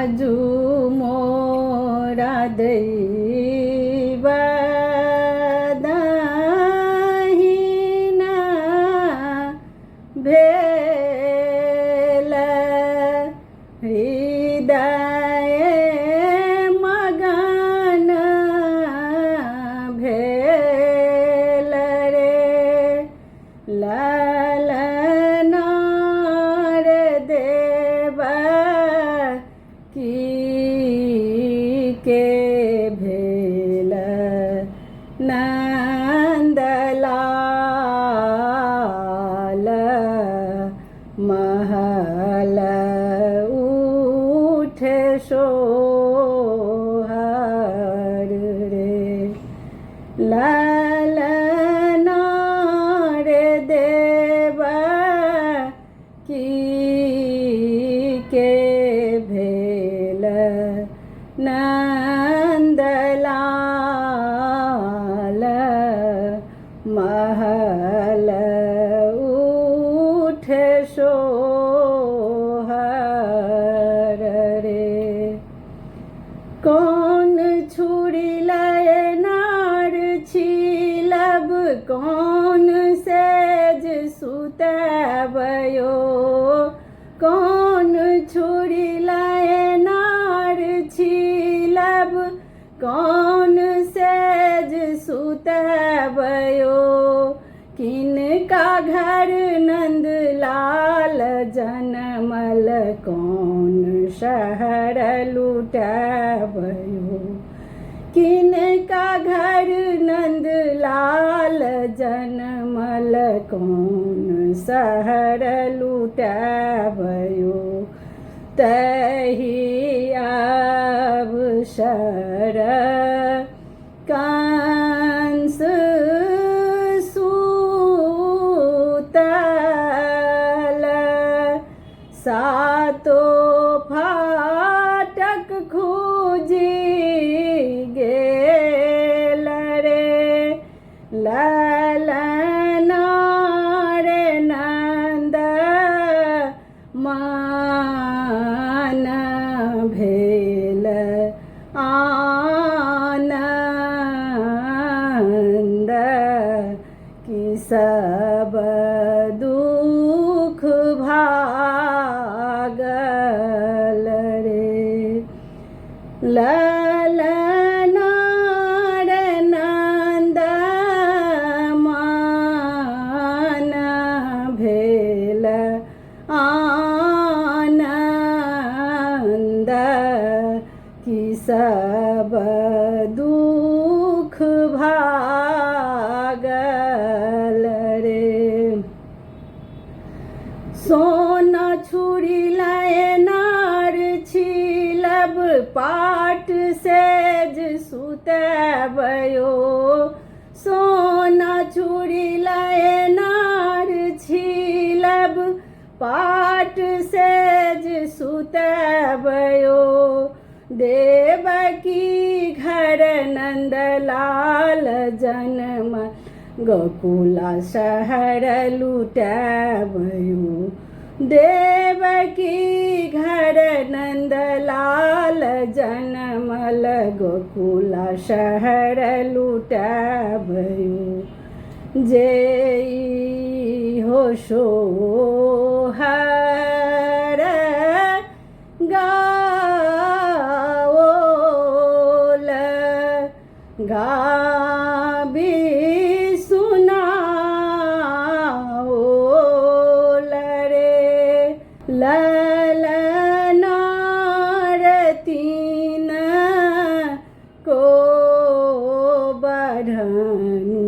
आजू मोरा दैव दाहिना भेल हृदय मगन भेल रे ललना रे देव की के भेल नंदलाल महल उठे सोहर रे ललना रे देव की के भेल नंदलाल महल उठे सोहर रे कौन छुरी लय नार छिलब कौन सेज सुतबयो कौन छुरी लय नार छिलब कौन सेज सुतबयो किनका घर नंदलाल जनमल कौन शहर लुटबयो किनका घर नंदलाल जनमल कौन शहर लुटबयो तही अवसर कंस सूतल सातो फाटक खूजी गेल रे ललना रे नंद मान भेल आनंद की सब दुख भागल रे ललना रे नंद मान भेल आनंद की सब दुख भागल रे सोना छुरी लय नार छिलब पाट सेज सुतबयो सोना छुरी लय नार छिलब पाट सेज सुतबयो देवकी घर नंदलाल जन्म गोकुला शहर लुटबयो देवकी घर नंदलाल जनमल गोकुला शहर लुटबयो जेई हो सोहर गाओल गाबी सुनाओल रे ललना रे तीन को बढ़नु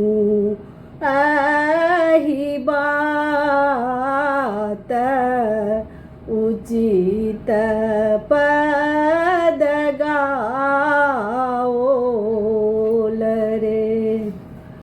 आही बात उचित